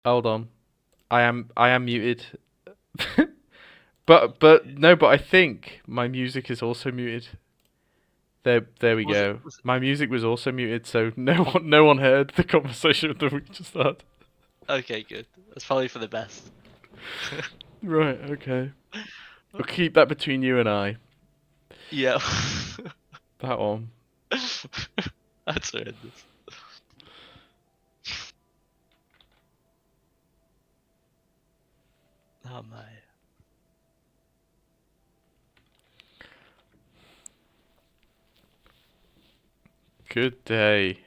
Hold on. I am muted. But I think my music is also muted. There we Was it? go. My music was also muted, so no one heard the conversation that we just had. Okay, good. That's probably for the best. Right, okay. We'll keep that between you and I. Yeah. That one. That's horrendous. Oh my. Good day.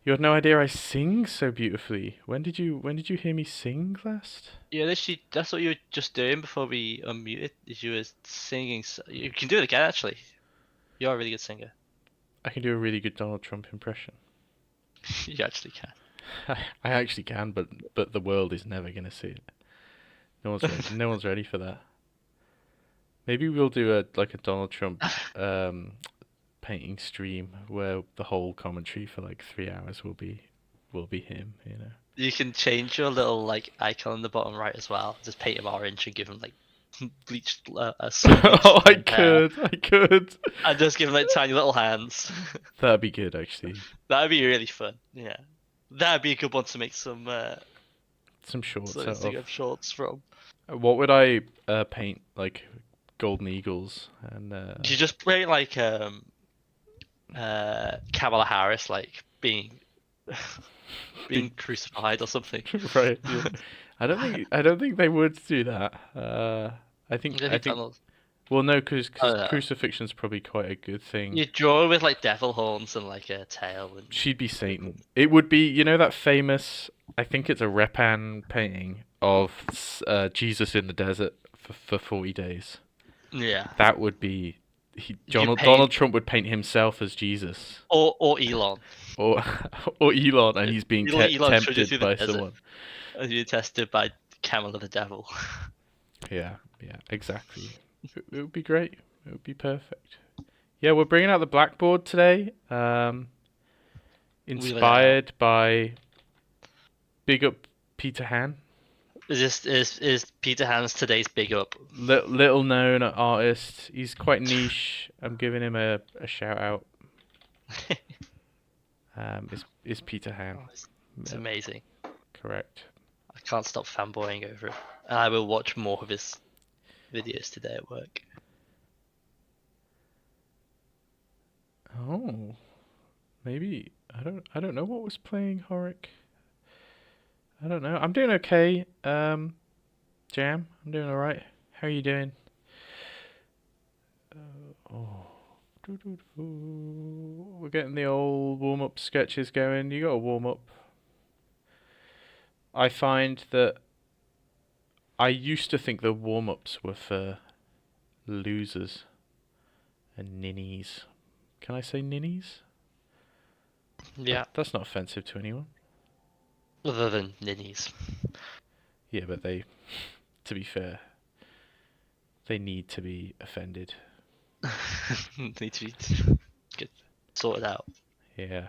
You had no idea I sing so beautifully. When did you hear me sing last? Yeah, that's what you were just doing before we unmuted. Is you were singing. You can do it again, actually. You're a really good singer. I can do a really good Donald Trump impression. You actually can. I actually can, but the world is never gonna see it. No one's ready. No one's ready for that. Maybe we'll do a Donald Trump painting stream where the whole commentary for like 3 hours will be him. You know. You can change your little like icon in the bottom right as well. Just paint him orange and give him like bleached, sun bleached Oh, I blonde hair, could. I could. and just give him like tiny little hands. That'd be good, actually. That'd be really fun. Yeah, that'd be a good one to make some Some shorts out of. Instagram shorts from. What would I paint? Like golden eagles and You just paint like Kamala Harris like being crucified or something. right. Yeah. I don't think they would do that. I I think don't I think think Donald. well no, because I don't know. crucifixion's probably quite a good thing. You draw with like devil horns and like a tail and. She'd be Satan. It would be, that famous, I think it's a Repan painting of Jesus in the desert for 40 days. Yeah. That would be, You Donald paint Trump would paint himself as Jesus. or Elon. Or or Elon, and he's being Elon should you tempted through the by desert someone. and you're tested by Camel the devil. Yeah, yeah, exactly. It would be great. It would be perfect. Yeah, we're bringing out the blackboard today. Inspired by Big Up Peter Han. Is Peter Hans today's big up? Little known artist. He's quite niche. I'm giving him a shout out. Is Peter Han. It's Yeah, amazing. correct. I can't stop fanboying over it. And I will watch more of his videos today at work. Oh, maybe I don't know what was playing Horik. I don't know. I'm doing okay. Jam, I'm doing all right. How are you doing? Oh, we're getting the old warm up sketches going. You got to warm up. I find that I used to think the warm ups were for losers and ninnies. Can I say ninnies? Yeah, That's not offensive to anyone. other than ninnies. Yeah, but to be fair, they need to be offended. Need to be get sorted out. Yeah.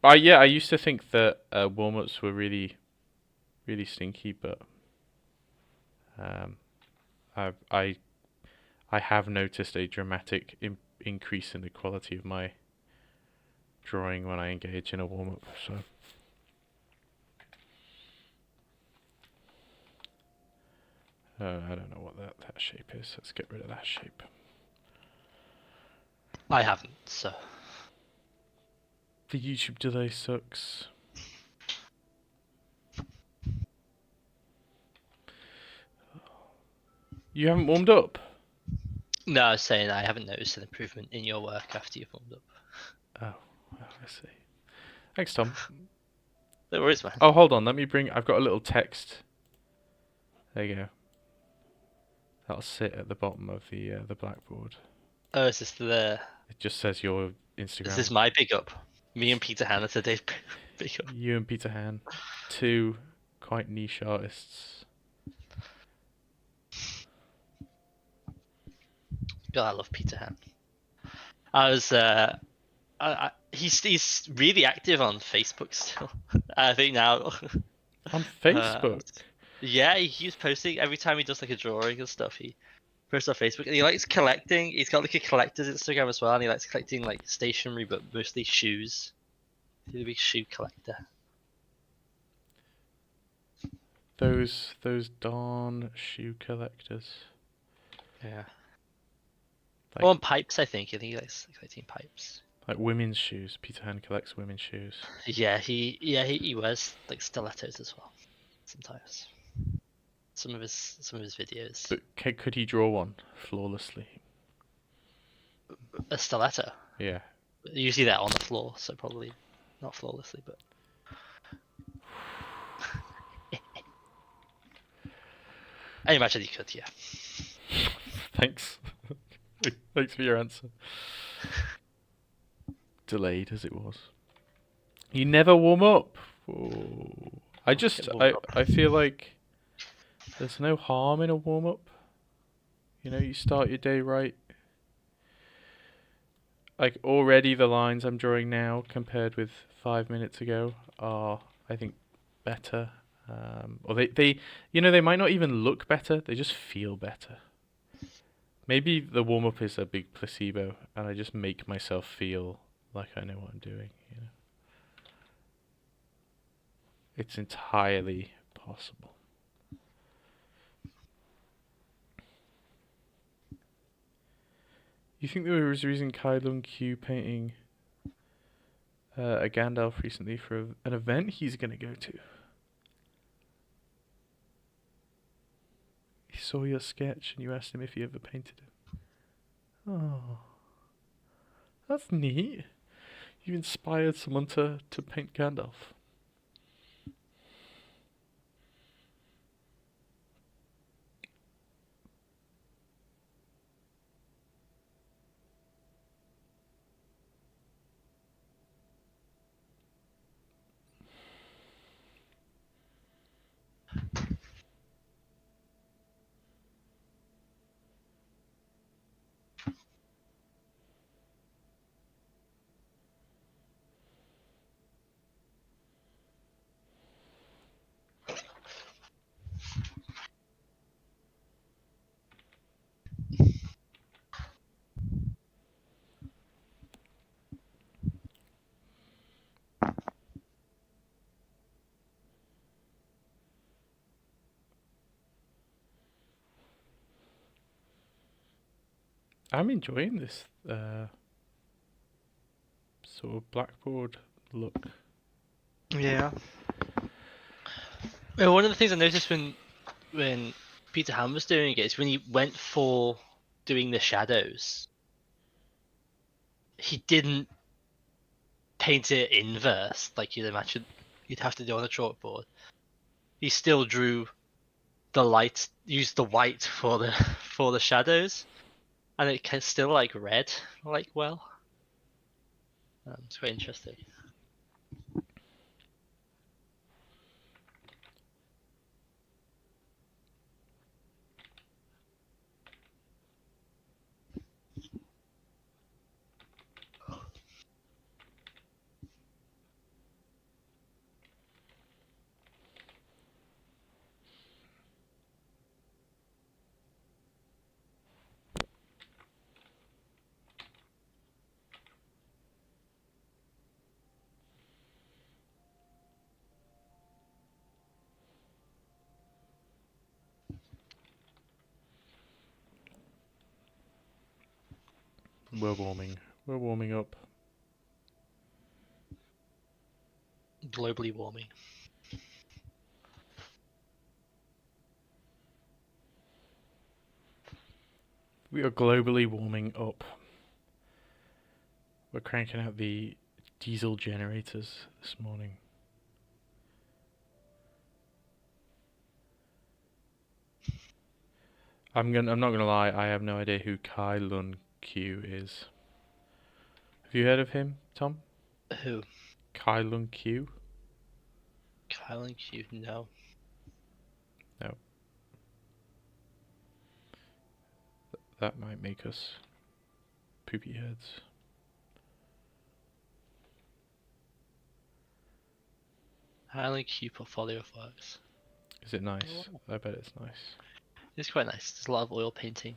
But yeah, I used to think that warm-ups were really, really stinky, but um, I have noticed a dramatic increase in the quality of my drawing when I engage in a warm-up. So I don't know what that shape is. Let's get rid of that shape. I haven't, so The YouTube delay sucks. You haven't warmed up? no, I was saying I haven't noticed an improvement in your work after you've warmed up. Oh, I see. Thanks, Tom. No worries, man. Oh, hold on. I've got a little text. There you go. That'll sit at the bottom of the blackboard. Oh, is It just says your Instagram. this my big up? Me and Peter Hanna today's big up. You and Peter Han, two quite niche artists. God, I love Peter Han. I was He's really active on Facebook still. I think now. On Uh, Facebook. yeah, he keeps posting every time he does like a drawing and stuff. He posts on Facebook, and he likes collecting. He's got like a collector's Instagram as well, and he likes collecting like stationery, but mostly shoes. He's a big shoe collector. Those darn shoe collectors. Yeah. Like Well, and pipes, I think he likes collecting pipes. like women's shoes. Peter Han collects women's shoes. He wears like stilettos as well sometimes. Some of his videos. But could he draw one flawlessly? A stiletto. Yeah. Usually they're on the floor, so probably not flawlessly, but I imagine he could. Yeah. Thanks. Thanks for your answer. Delayed as it was. You never warm up. Oh. Get warmed up. I feel like there's no harm in a warm up. You know, you start your day right. Like already the lines I'm drawing now compared with 5 minutes ago are, I think, better. Or they might not even look better. They just feel better. Maybe the warm up is a big placebo, and I just make myself feel like I know what I'm doing. You know, it's entirely possible. You think there was a reason Kai Lung Q painting a Gandalf recently for an event he's going to go to? He saw your sketch and you asked him if he ever painted it. Oh, that's neat. You inspired someone to paint Gandalf. I'm enjoying this sort of blackboard look. Yeah. Well, one of the things I noticed when Peter Ham was doing it is when he went for doing the shadows, he didn't paint it inverse like you'd imagine you'd have to do on a chalkboard. He still drew the light, used the white for the shadows, and it can still like red like well. It's quite interesting. We're warming. We're warming up. Globally warming. We are globally warming up. We're cranking out the diesel generators this morning. I'm not gonna lie. I have no idea who Kai Lun Q is. Have you heard of him, Tom? Who? Kai Lun Q? Kyle and Q? No. No. That might make us poopy heads. Highland Q portfolio works. Is it nice? I bet it's nice. It's quite nice. There's a lot of oil painting.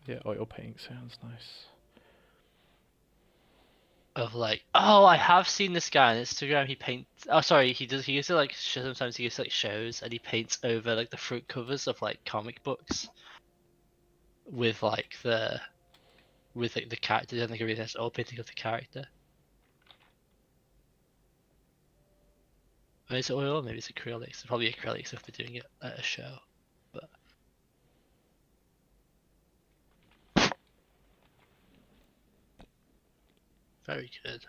Yeah, oil painting sounds nice. Of like, oh, I have seen this guy on Instagram. He paints. Oh, sorry, he does. He used to like sometimes he used to like shows, and he paints over like the front covers of like comic books with like the characters and like a really nice oil painting of the character. Maybe it's oil, maybe it's acrylics. It's probably acrylics if they're doing it at a show. But very good.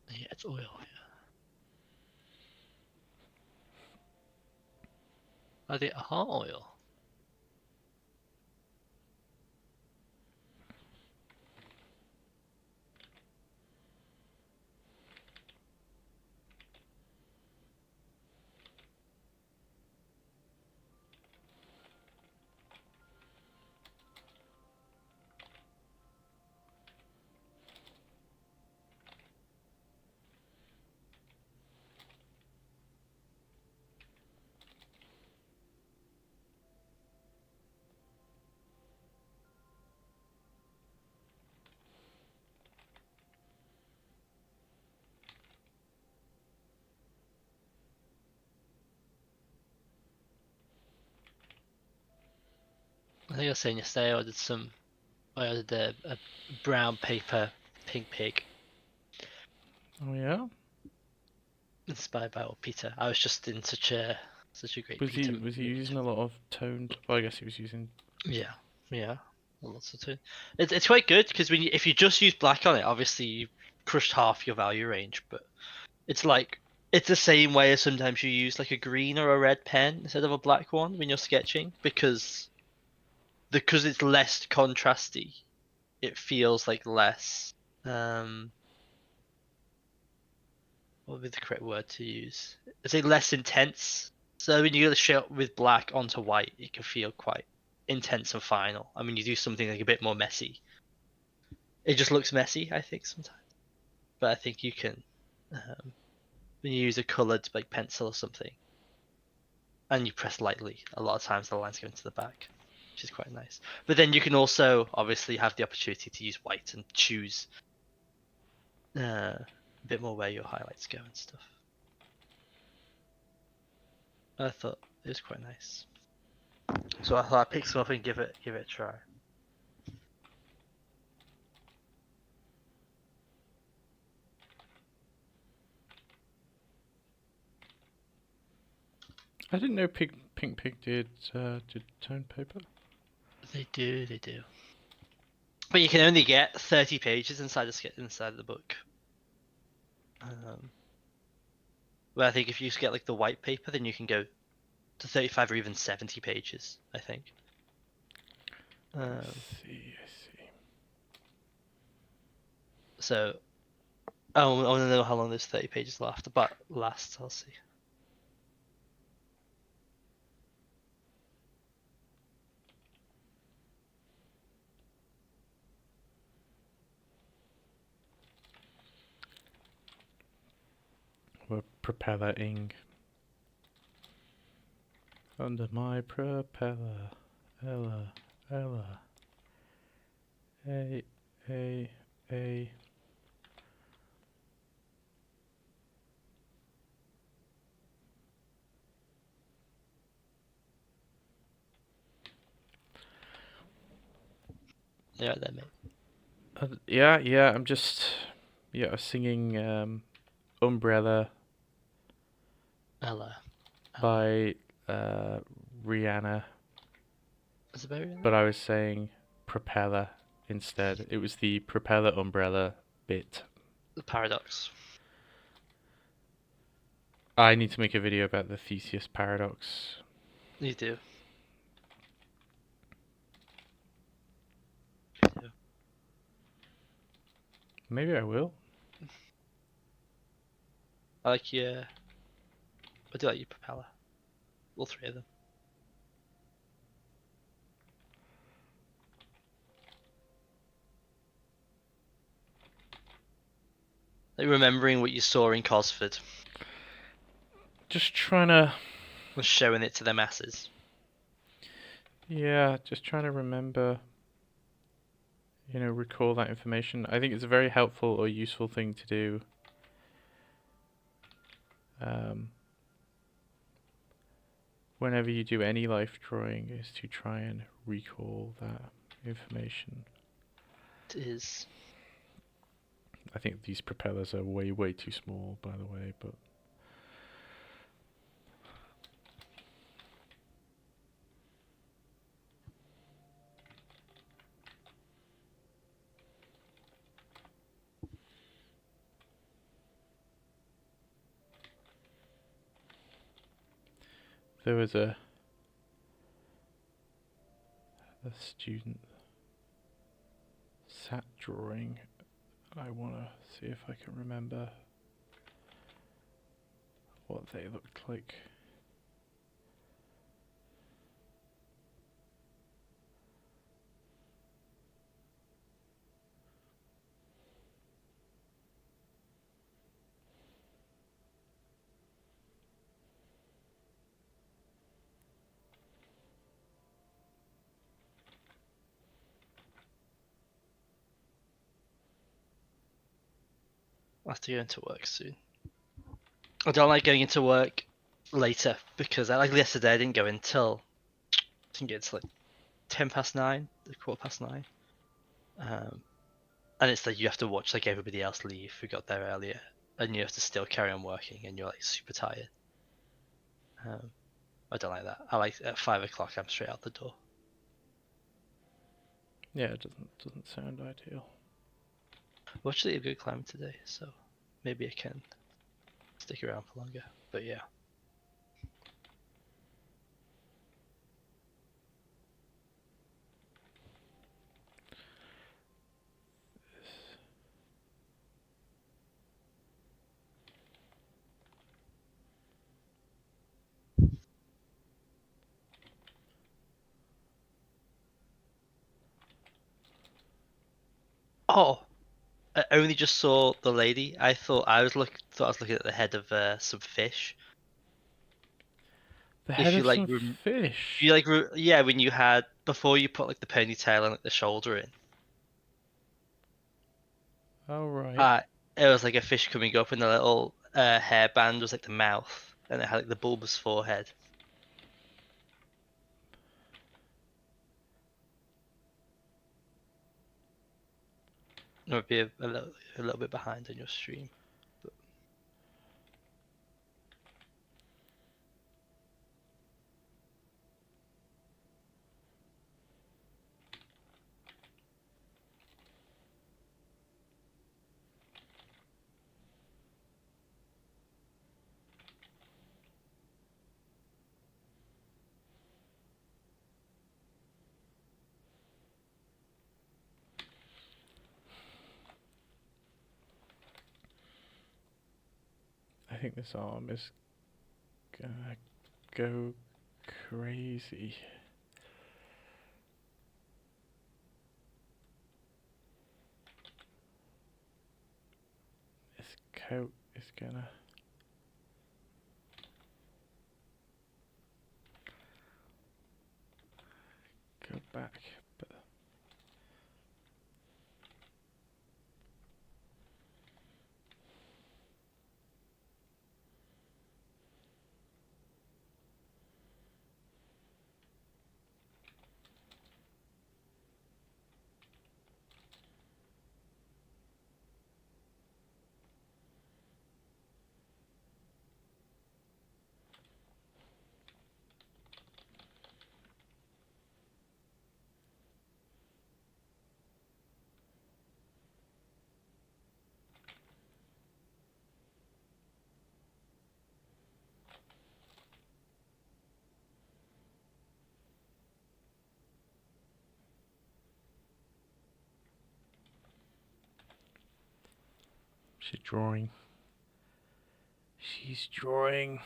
Yeah, it's oil. Yeah. Are they oil? I think I was saying yesterday I ordered a brown paper pink pig Oh yeah. inspired by old Peter. I was just in such a great Was Peter he mood. using a lot of toned? Well, I guess he was using. Yeah, yeah, lots of it. It's quite good because if you just use black on it, obviously you crushed half your value range. But it's like it's the same way as sometimes you use like a green or a red pen instead of a black one when you're sketching because it's less contrasty. It feels like less what would be the correct word to use? I'd say less intense. So when you go straight with black onto white, it can feel quite intense and final. I mean, you do something like a bit more messy. It just looks messy, I think, sometimes. But I think you can, when you use a colored like pencil or something, and you press lightly, a lot of times the lines go into the back, which is quite nice. But then you can also obviously have the opportunity to use white and choose a bit more where your highlights go and stuff. I thought it was quite nice. So I thought I'd pick some up and give it a try. I didn't know Pink Pig did toned paper. They do, they do. But you can only get 30 pages inside the book. But I think if you just get like the white paper, then you can go to 35 or even 70 pages, I think. I see. So I want to know how long those 30 pages last, but I'll see. We're propelling under my propeller, Ella. A. Yeah, that mate. Yeah. I'm just singing Umbrella Ella. by Rihanna, Is it very but I was saying propeller instead. It was the propeller umbrella bit. the paradox? I need to make a video about the Theseus paradox. You do. Maybe I will. I like your. I do like your propeller. All three of them. Like remembering what you saw in Cosford Just trying to, and showing it to the masses. yeah, just trying to remember, recall that information. I think it's a very helpful or useful thing to do. Whenever you do any life drawing, is to try and recall that information. It is. I think these propellers are way, way too small, by the way, but there was a student sat drawing. I want to see if I can remember what they looked like. I have to go into work soon. I don't like going into work later because like yesterday I didn't go until I think it's like 9:10, 9:15. And it's like you have to watch like everybody else leave who got there earlier, and you have to still carry on working, and you're like super tired. I don't like that. I like at 5 o'clock I'm straight out the door. Yeah, it doesn't sound ideal. Well, actually, a good climb today, so maybe I can stick around for longer. But yeah. Oh, I only just saw the lady. I thought I was looking at the head of some fish. The head If you of like, some fish. yeah, when you had before you put like the ponytail and like the shoulder in. Oh, right. It was like a fish coming up, and the little hairband was like the mouth, and it had like the bulbous forehead. It would be a little bit behind on your stream. But I think this arm is gonna go crazy. This coat is gonna go back, but she's drawing. She's drawing.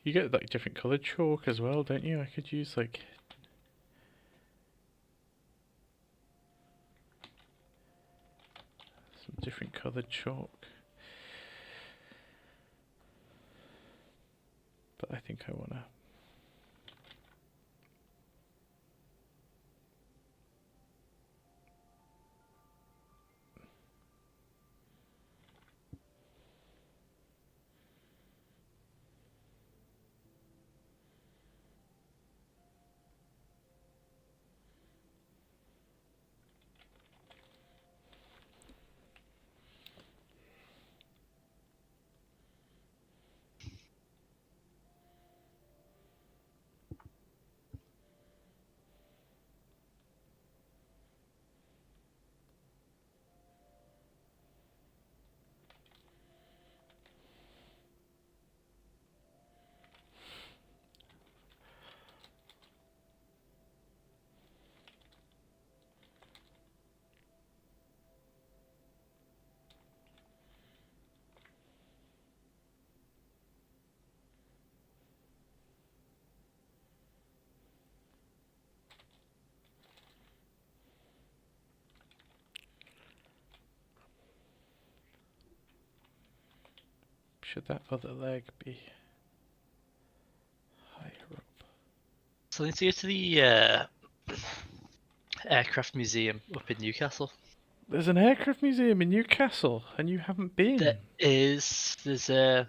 You get like different coloured chalk as well, don't you? I could use like some different coloured chalk. But I think I wanna. Should that other leg be higher up? So let's go to the aircraft museum up in Newcastle. There's an aircraft museum in Newcastle, and you haven't been. There's a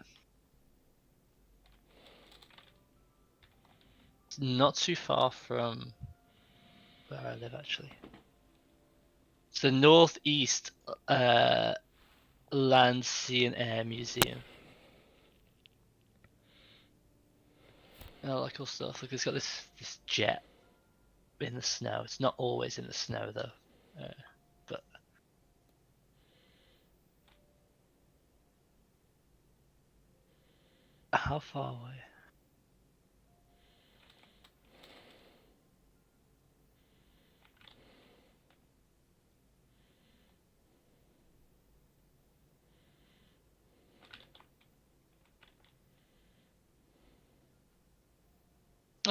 not too far from where I live actually. It's the Northeast Land, Sea and Air Museum. And all that cool stuff. Look, it's got this jet in the snow. It's not always in the snow though, but how far away?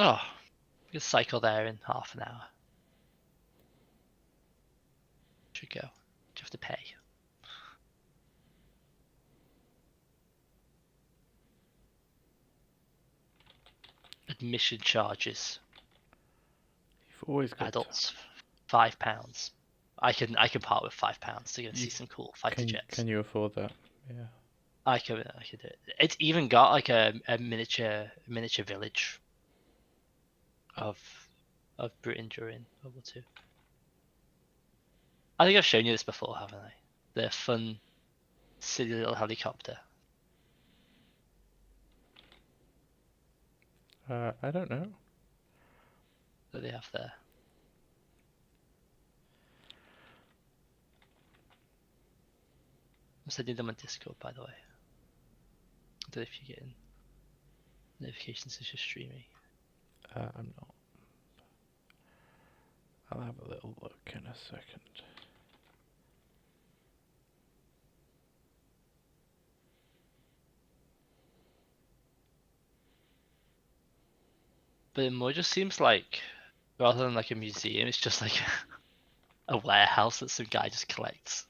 Oh, you can cycle there in half an hour. Should go. Do you have to pay? Admission charges. You've always got Adults, £5. I can part with £5 to go and see some cool fighter jets. Can you afford that? Yeah. I could do it. It's even got like a miniature village of Britain during World War II. I think I've shown you this before, haven't I? The fun, silly little helicopter. I don't know. That they have there. I'm sending them on Discord, by the way. I don't know if you're getting notifications as you're streaming. I'm not. I'll have a little look in a second. But it more just seems like, rather than like a museum, it's just like a warehouse that some guy just collects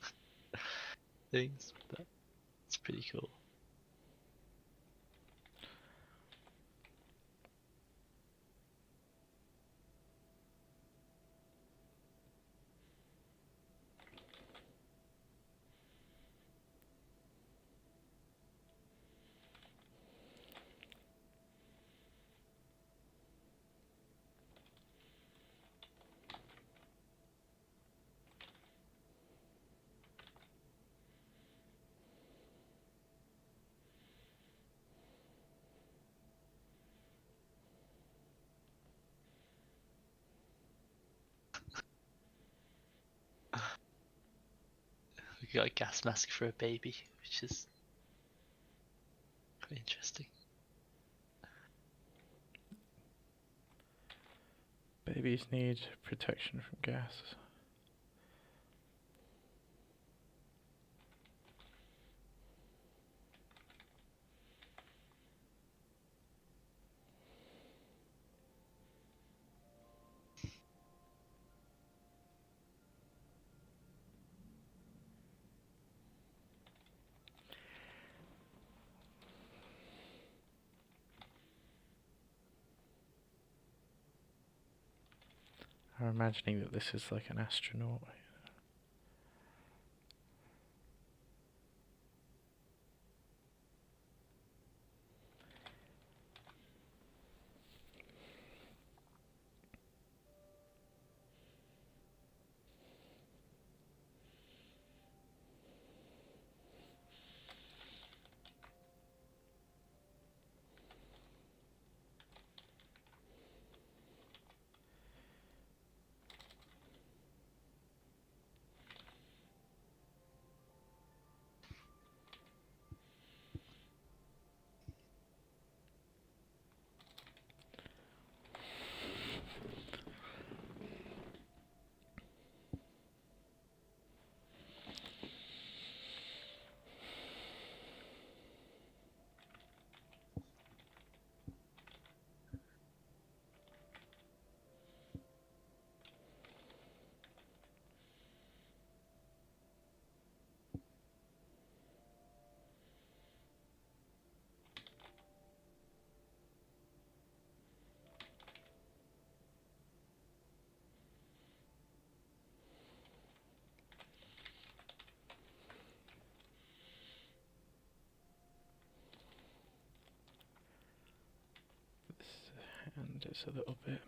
things. But it's pretty cool. We got a gas mask for a baby, which is quite interesting. Babies need protection from gas. I'm imagining that this is like an astronaut. And it's a little bit.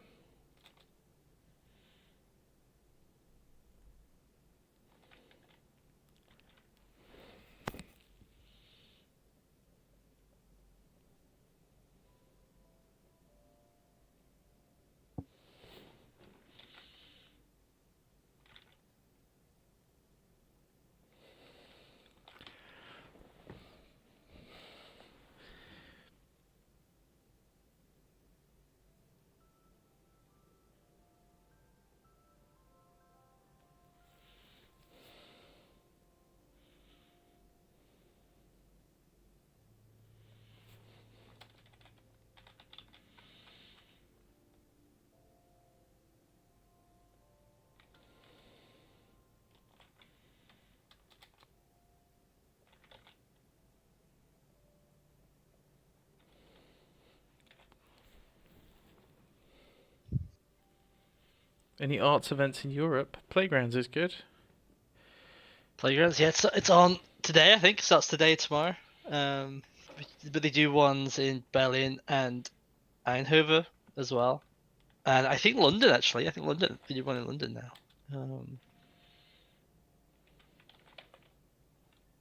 Any arts events in Europe? Playgrounds is good. Playgrounds, yeah, it's on today. I think it starts today, tomorrow. But they do ones in Berlin and Eindhoven as well, and I think London actually. I think London. They do one in London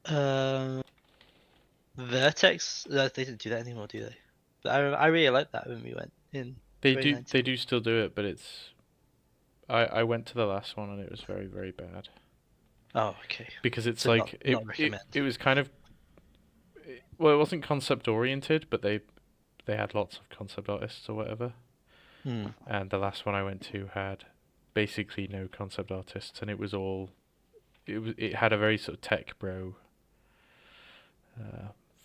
now. Vertex. They didn't do that anymore, do they? But I really liked that when we went in They 2019. do still do it, but it's. I went to the last one and it was very, very bad. Oh, okay. Because it's So like not recommend. it was kind of. Well, it wasn't concept oriented, but they had lots of concept artists or whatever. And the last one I went to had basically no concept artists, and it was all. It had a very sort of tech bro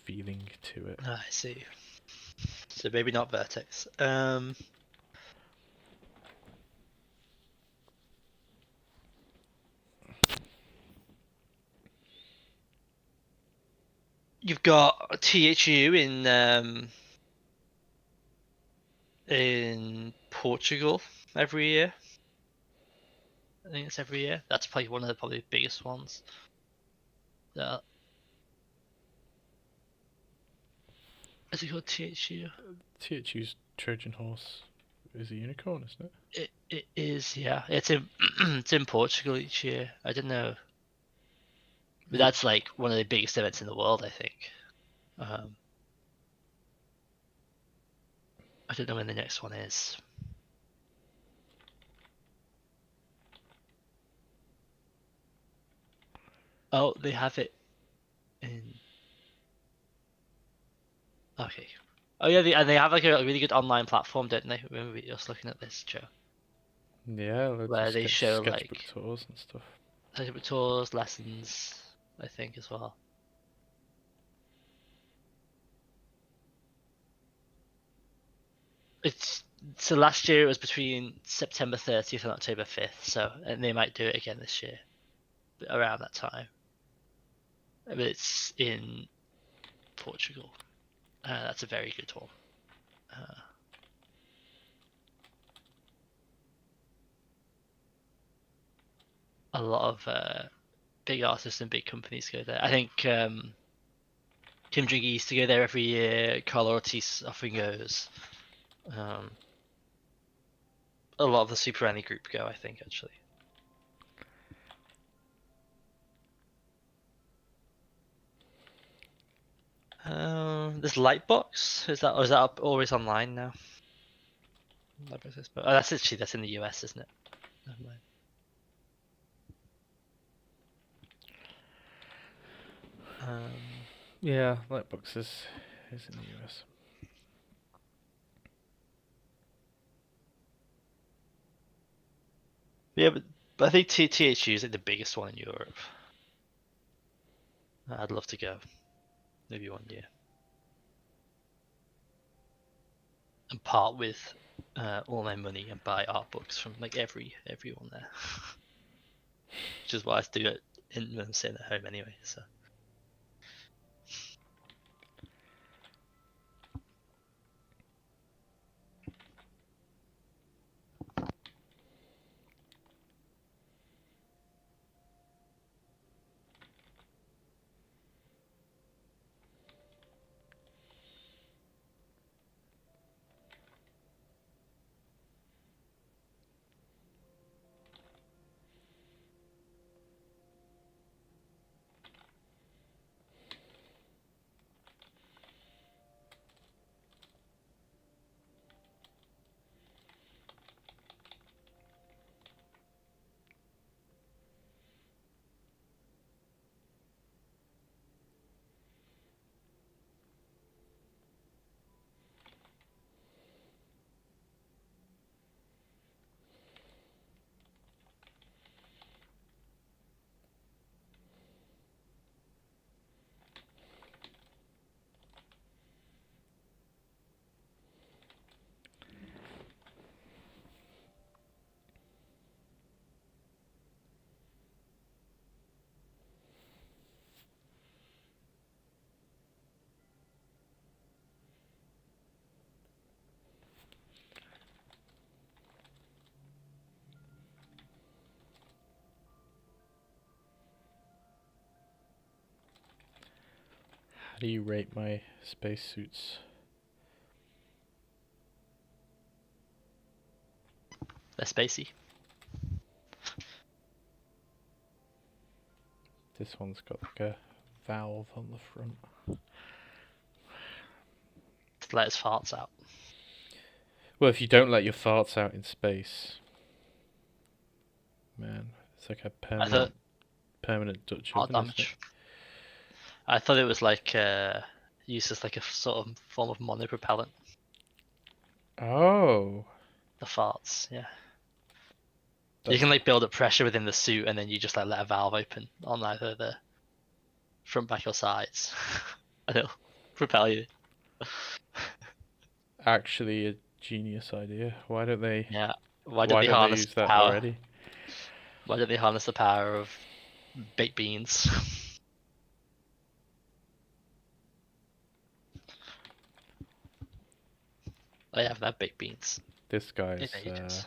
feeling to it. I see. So maybe not Vertex. You've got THU in Portugal every year. I think it's every year. That's probably one of the probably biggest ones. Is it called THU? THU's Trojan Horse is a unicorn, isn't it? It is, yeah. It's in it's in Portugal each year. I don't know, but that's like one of the biggest events in the world, I think. I don't know when the next one is. Oh, they have it in. Okay. Oh yeah, and they have like a really good online platform, don't they? When we were just looking at this, Joe, Yeah, loads of where they show sketchbook like tours and stuff. tours, lessons, I think as well. It's so last year it was between September 30th and October 5th, so and they might do it again this year, around that time. But it's in Portugal. That's a very good one. a lot of big artists and big companies go there. I think Kim Jong-gi used to go there every year. Carl Ortiz often goes. A lot of the Super Any group go, I think, actually. This Lightbox, is that up, always online now? Lightbox, oh, that's in the US, isn't it? Never mind. Yeah, Lightbox is in the US. Yeah, but I think THU is like the biggest one in Europe. I'd love to go, maybe one year, and part with all my money and buy art books from like everyone there, which is why I do it when I'm sitting at home anyway. So. How do you rate my spacesuits? They're spacey. This one's got like a valve on the front. To let his farts out. Well, if you don't let your farts out in space, man, it's like a permanent Dutch Heart oven, isn't it? damage. I thought it was like used as like a sort of form of monopropellant. Oh, The farts, yeah. You that's can like build up pressure within the suit, and then you just like let a valve open on either the front, back, or sides, and it'll propel you. actually a genius idea. Why don't they? Yeah. Why did Why they don't they harness use the that power? already? Why did they harness the power of baked beans? They have that baked beans This in guy's ages.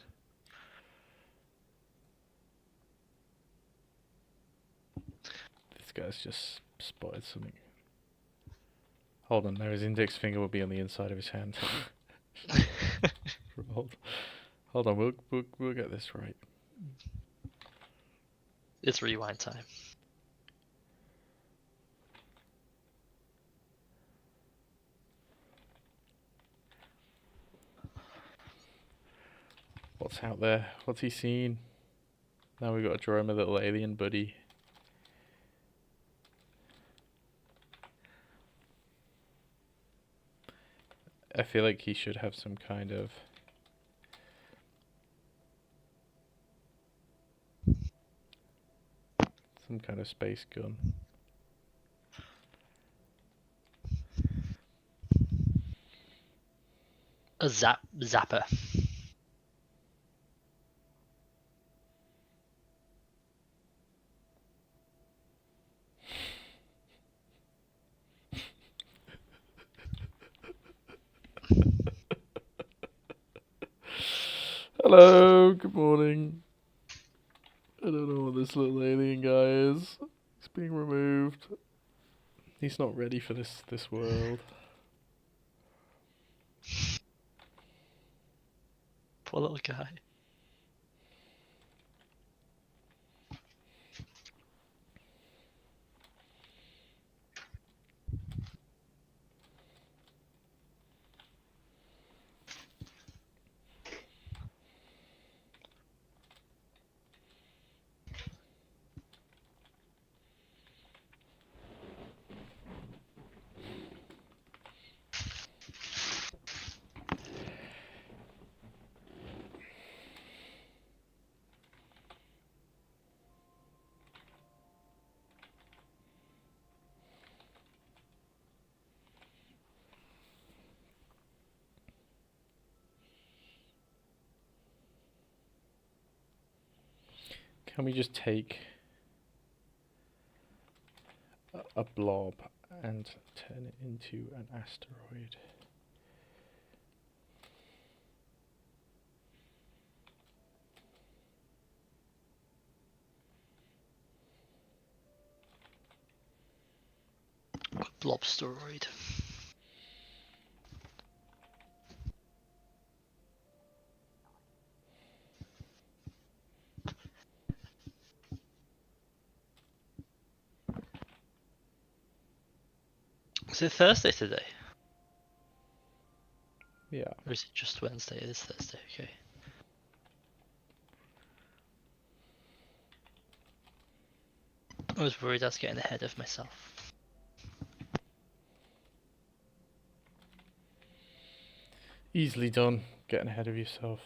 just spotted something. Hold on, now his index finger will be on the inside of his hand. hold on, we'll get this right. It's rewind time. What's out there? What's he seen? Now we've got to draw him a little alien buddy. I feel like he should have some kind of space gun. A zapper. Hello, good morning. don't know what this little alien guy is. He's being removed. He's not ready for this world. Poor little guy. Can we just take a blob and turn it into an asteroid? Blobsteroid. Is it Thursday today? Yeah. Or is it just Wednesday? It is Thursday, okay. I was worried I was getting ahead of myself. Easily done. Getting ahead of yourself.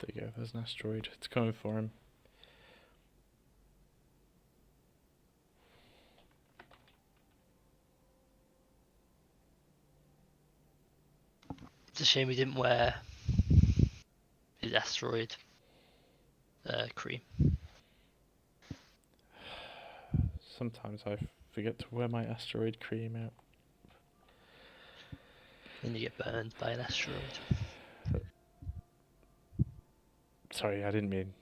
There you go, there's an asteroid. It's coming for him. It's a shame we didn't wear his asteroid cream. Sometimes I forget to wear my asteroid cream out. Then you get burned by an asteroid. Sorry, I didn't mean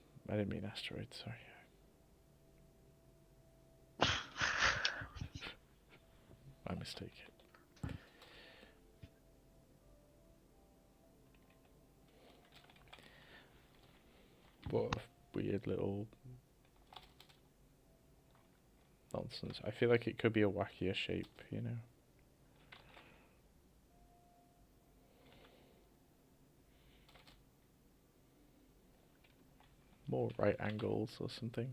asteroid, sorry. My mistake. What a weird little nonsense. I feel like it could be a wackier shape, you know. More right angles or something.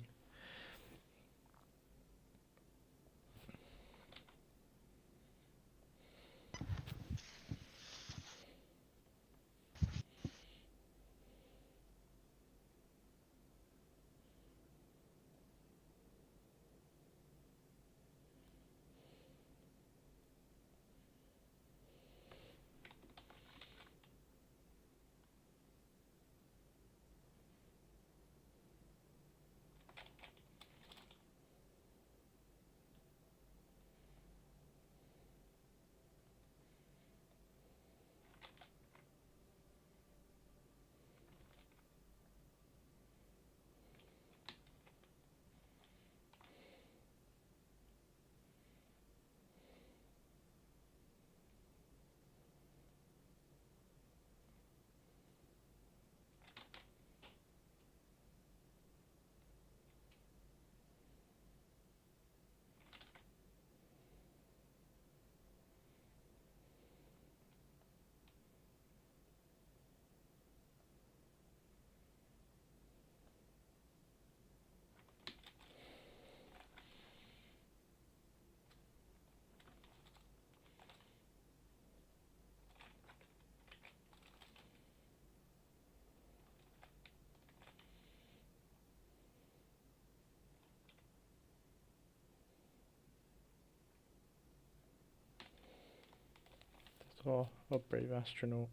Oh, a brave astronaut.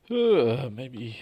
Maybe.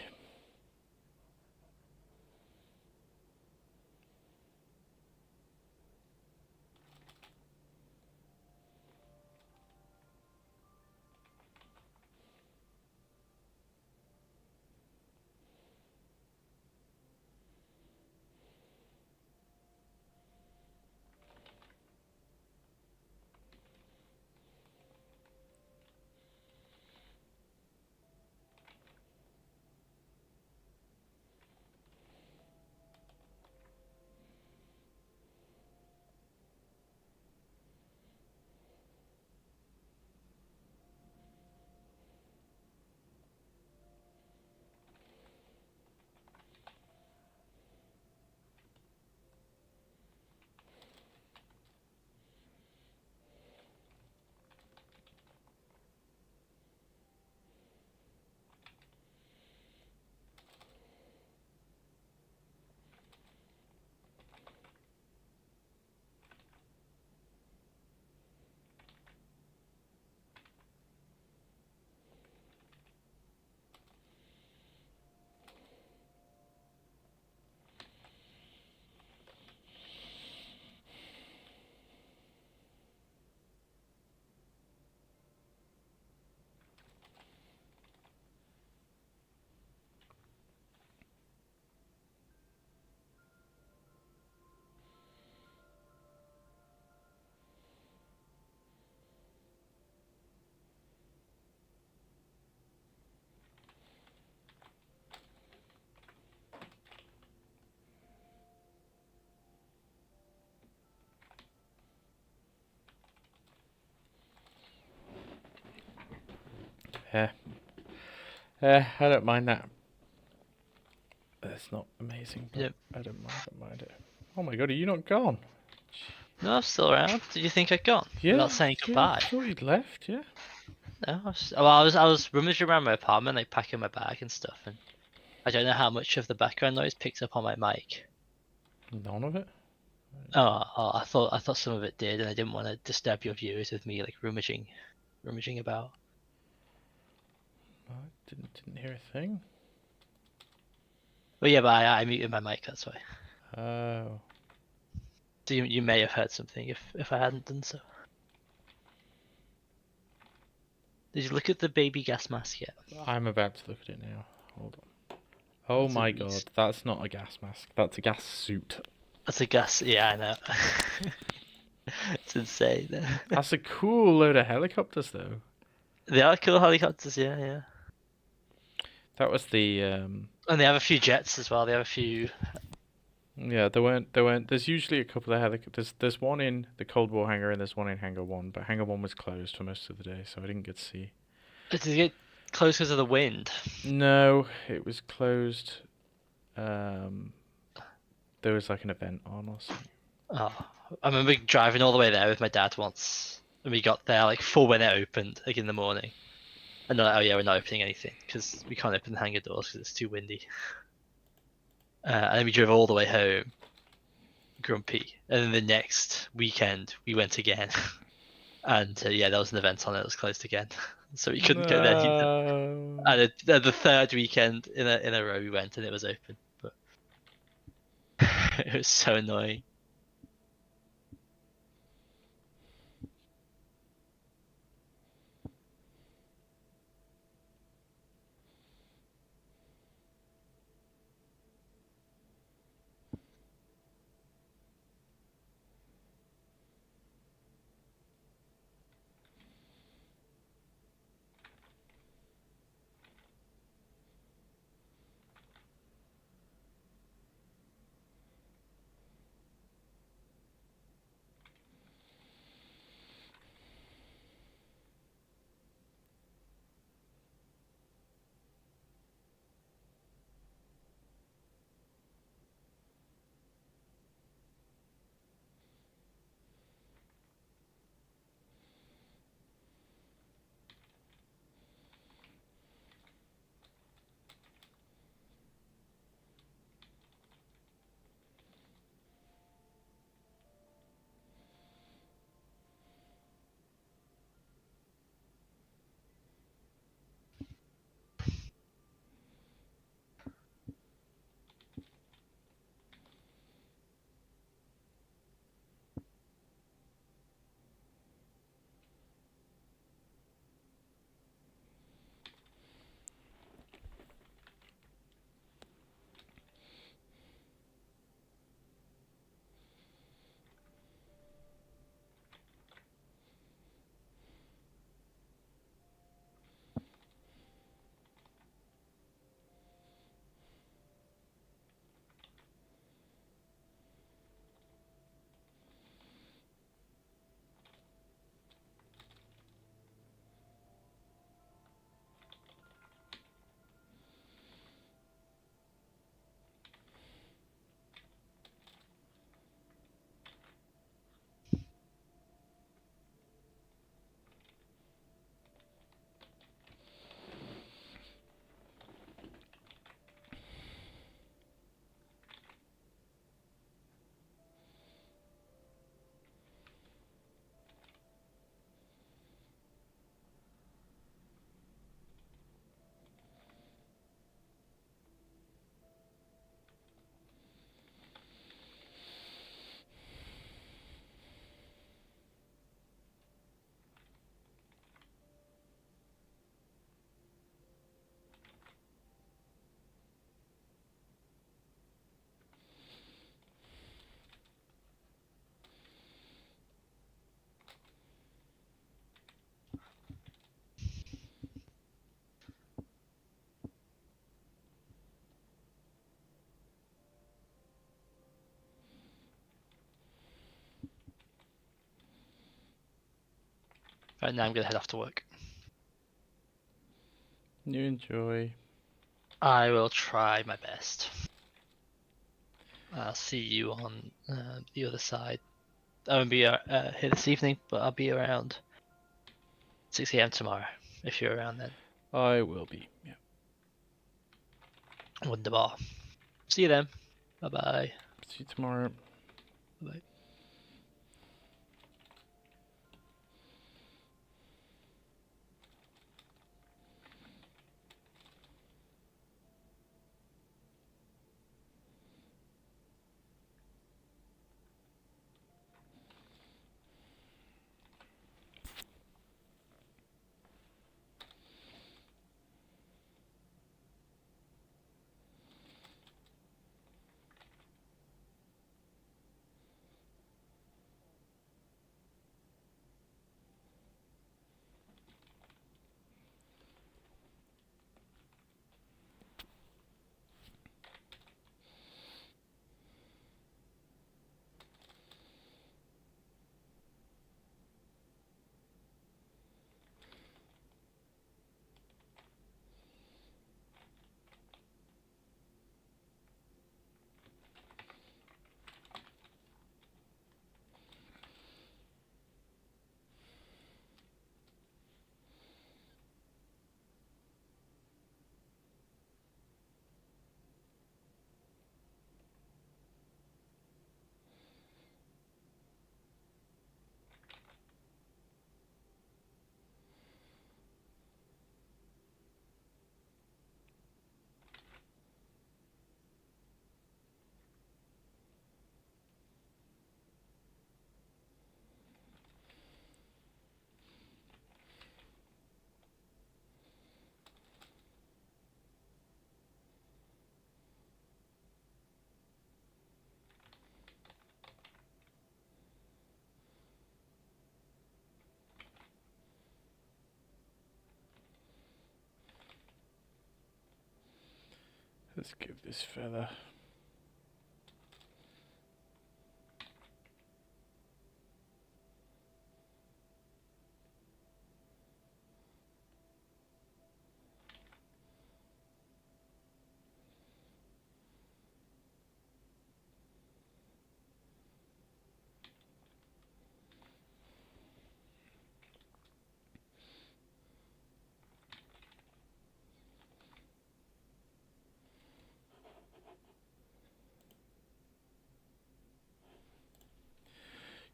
Yeah. I don't mind that. It's not amazing, but Yep. I don't mind it. Oh my god, are you not gone? No, I'm still around. Did you think I'd gone Yeah, without saying yeah, goodbye? I thought you'd left, yeah. No, I was rummaging around my apartment, like packing my bag and stuff, and I don't know how much of the background noise picked up on my mic. None of it? I thought some of it did, and I didn't want to disturb your viewers with me like rummaging about. I didn't hear a thing. But yeah, but I muted my mic. That's why. Oh. So you may have heard something if I hadn't done so. Did you look at the baby gas mask yet? I'm about to look at it now. Hold on. Oh It's a my god, beast. that's not a gas mask. That's a gas suit. That's a gas. Yeah, I know. It's insane. That's a cool load of helicopters, though. They are cool helicopters. Yeah, yeah. That was the And they have a few jets as well. They have a few. yeah. There weren't. There's usually a couple of helicopters. There's one in the Cold War hangar and there's one in Hangar One, but Hangar One was closed for most of the day, so I didn't get to see. Did they get close because of the wind? No, it was closed. Um, there was like an event on or something. Oh, I remember driving all the way there with my dad once, and we got there like full when it opened, like in the morning. And they're like, oh yeah, we're not opening anything because we can't open the hangar doors because it's too windy. And then we drove all the way home, grumpy. And then the next weekend we went again, and yeah, there was an event on it that was closed again, so we couldn't go there either. No. And the third weekend in a row we went and it was open, but it was so annoying. Right now I'm gonna head off to work. You enjoy. I will try my best. I'll see you on the other side. I won't be here this evening, but I'll be around 6 a.m. tomorrow if you're around then. I will be. Yeah. Wunderbar. See you then. Bye bye. See you tomorrow. Bye. Let's give this fella.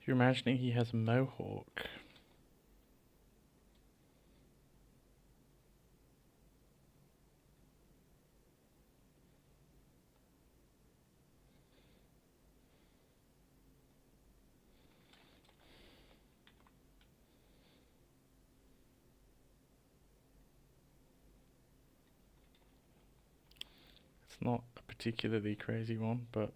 You're imagining he has a mohawk. It's not a particularly crazy one, but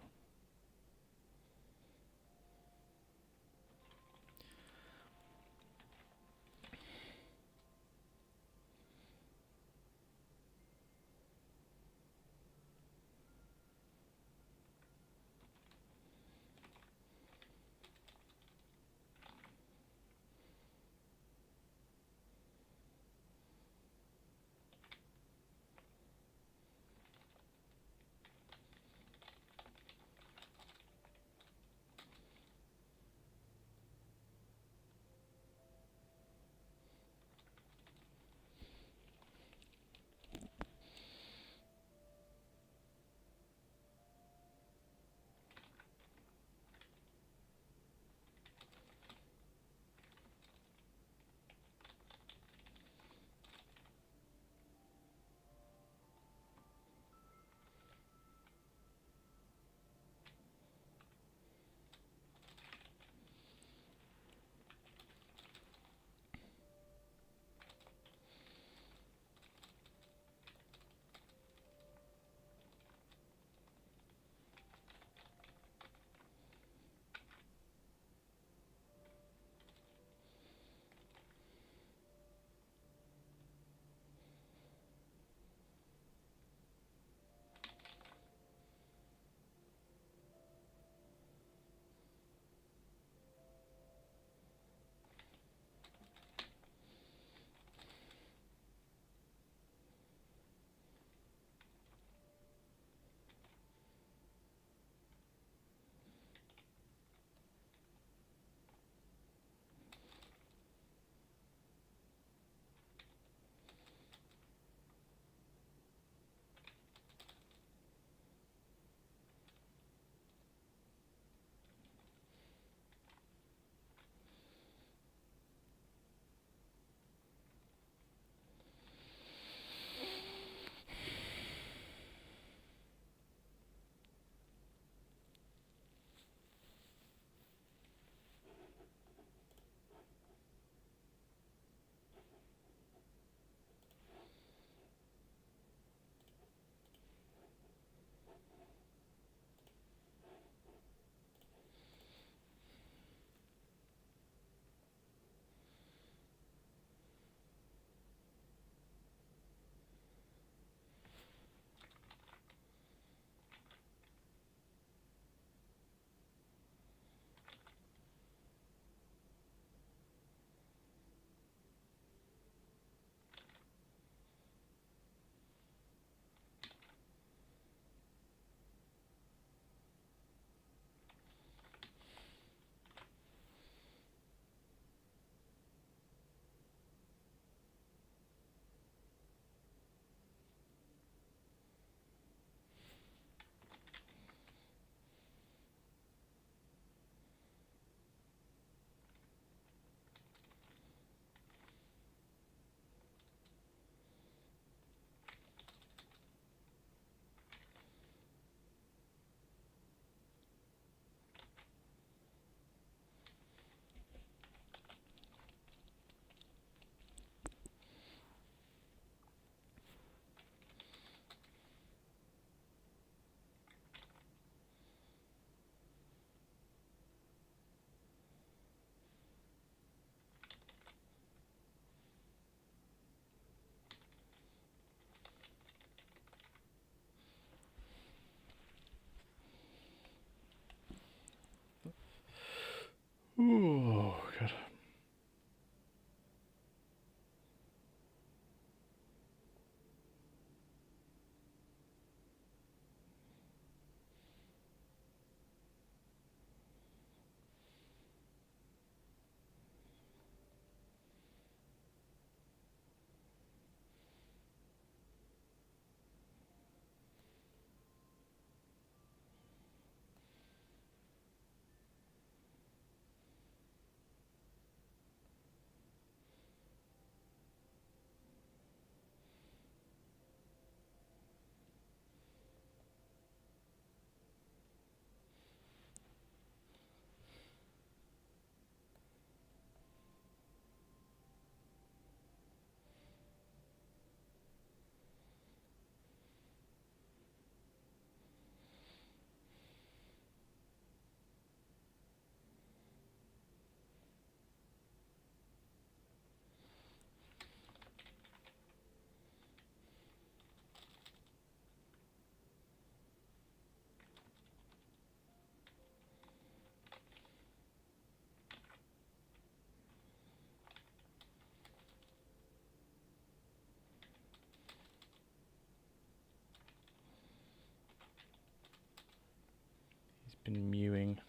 been mewing.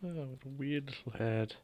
Oh, what a weird little head.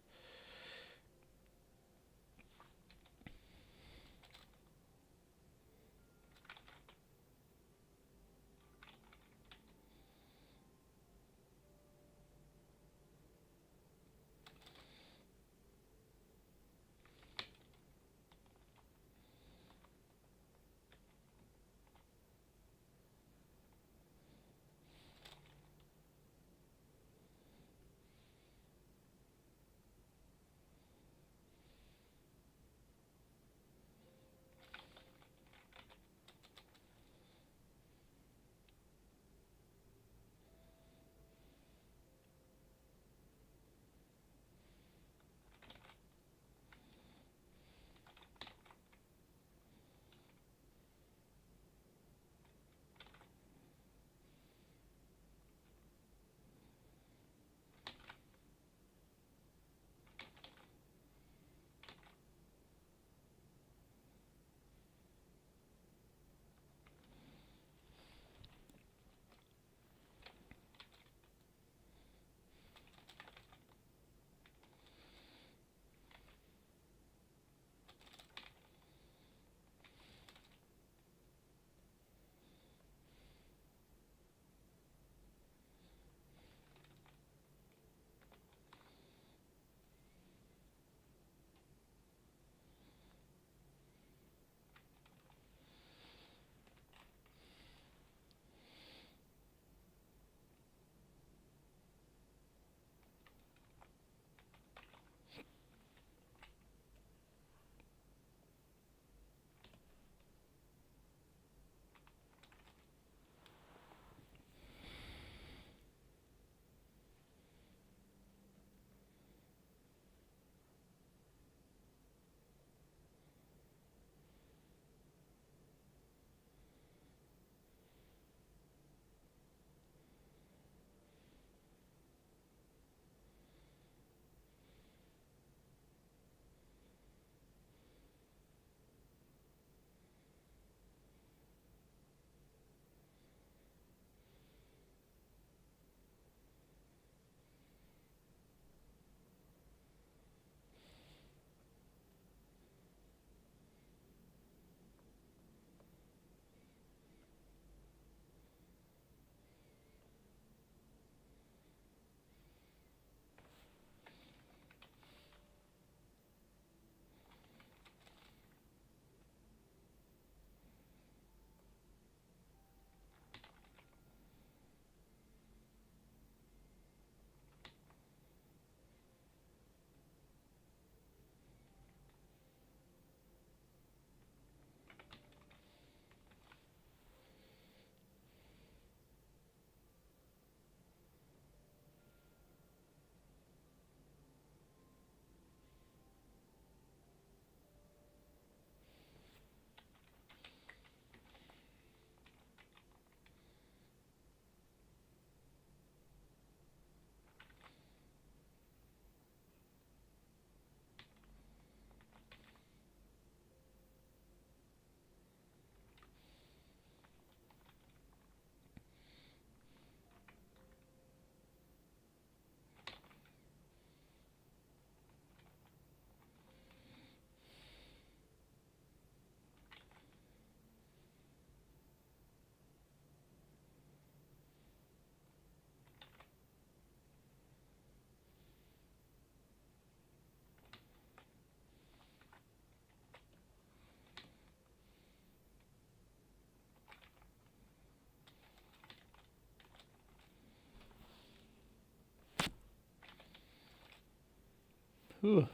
Ooh,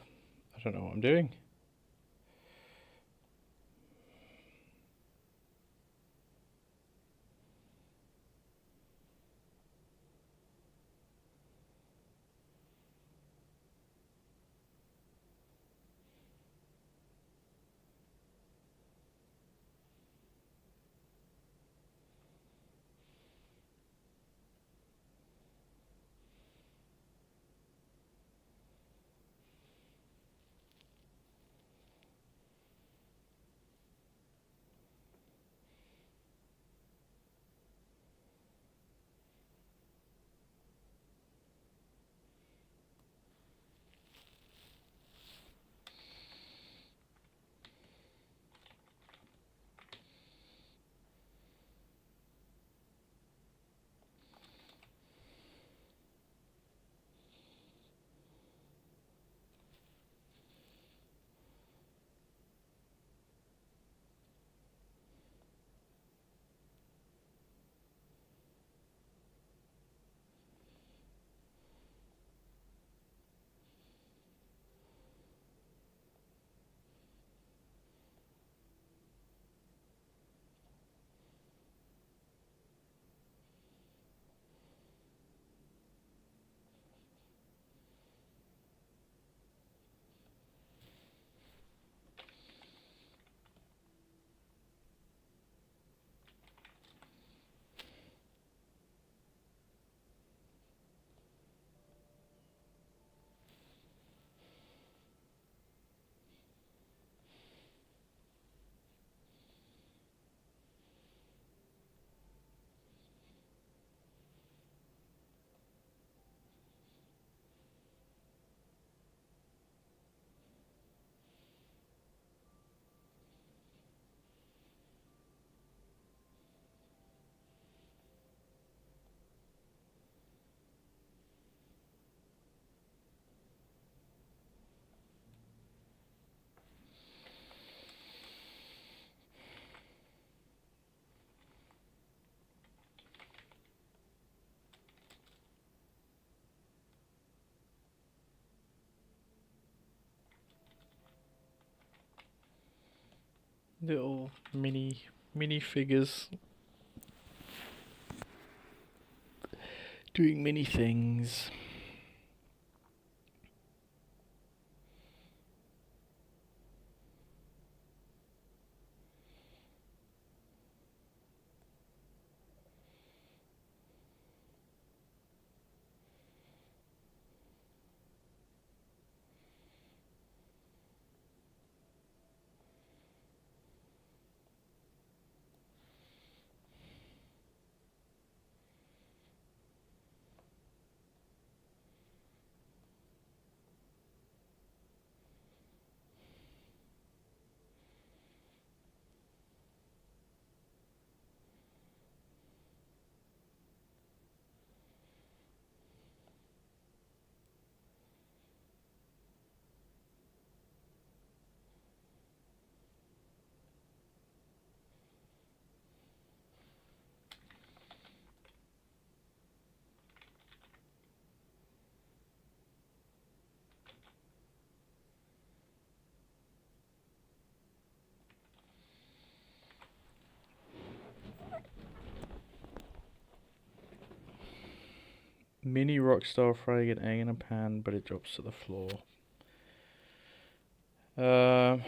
I don't know what I'm doing. Little mini figures doing many things. Mini Rockstar frying an egg in a pan, but it drops to the floor. Um,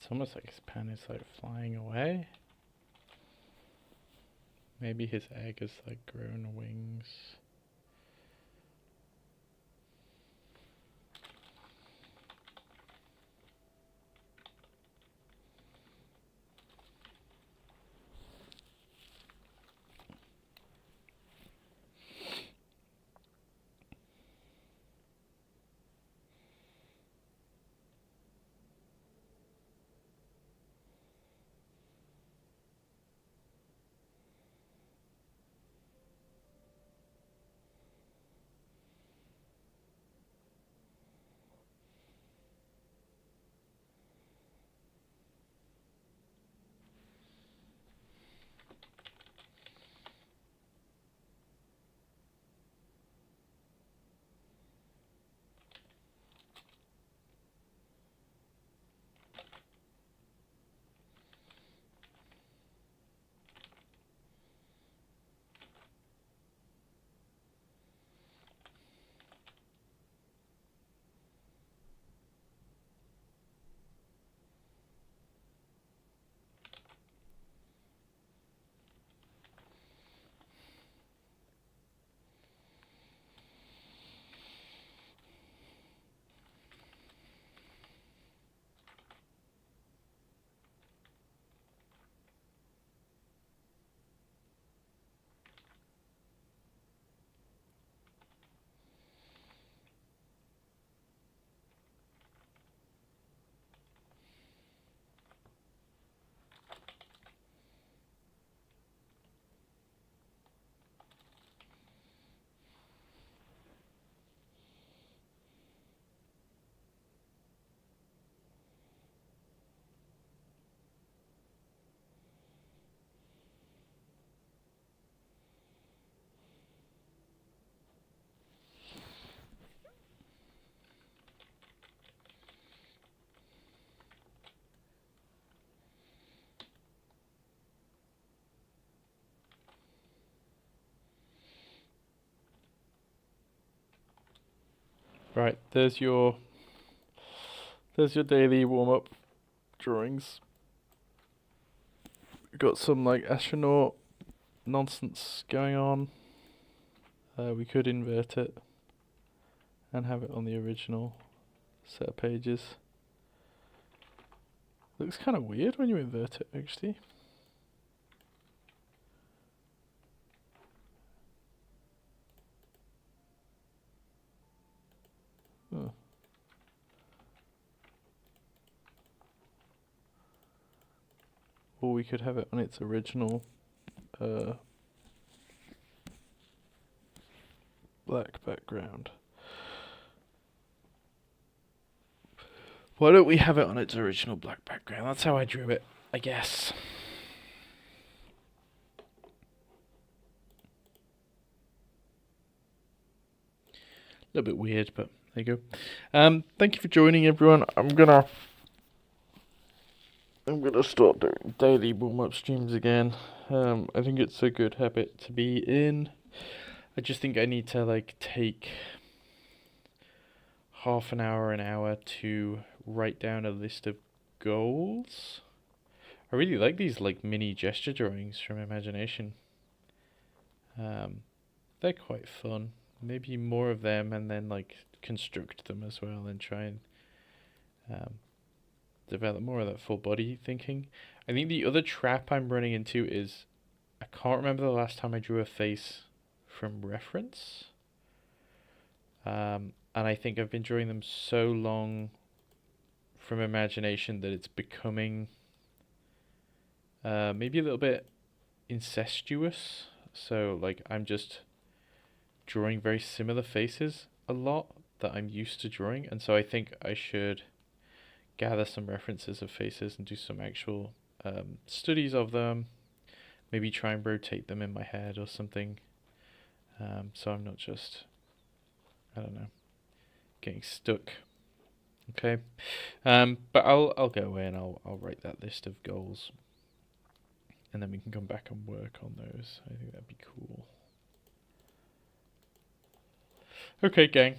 It's almost like his pen is like flying away. Maybe his egg has like grown wings. Right, there's your daily warm-up drawings. We've got some like astronaut nonsense going on. We could invert it and have it on the original set of pages. Looks kind of weird when you invert it, actually. Oh. Or we could have it on its original black background. Why don't we have it on its original black background? That's how I drew it, I guess. A little bit weird, but there you go. Thank you for joining, everyone. I'm gonna start doing daily warm-up streams again. I think it's a good habit to be in. I just think I need to like take half an hour to write down a list of goals. I really like these like mini gesture drawings from Imagination. They're quite fun. Maybe more of them, and then like construct them as well, and try and develop more of that full body thinking. I think the other trap I'm running into is I can't remember the last time I drew a face from reference. And I think I've been drawing them so long from Imagination that it's becoming maybe a little bit incestuous. So like I'm just drawing very similar faces a lot that I'm used to drawing, and so I think I should gather some references of faces and do some actual studies of them. Maybe try and rotate them in my head or something. So I'm not just, I don't know, getting stuck. Okay. But I'll go away and I'll write that list of goals, and then we can come back and work on those. I think that'd be cool. Okay, gang.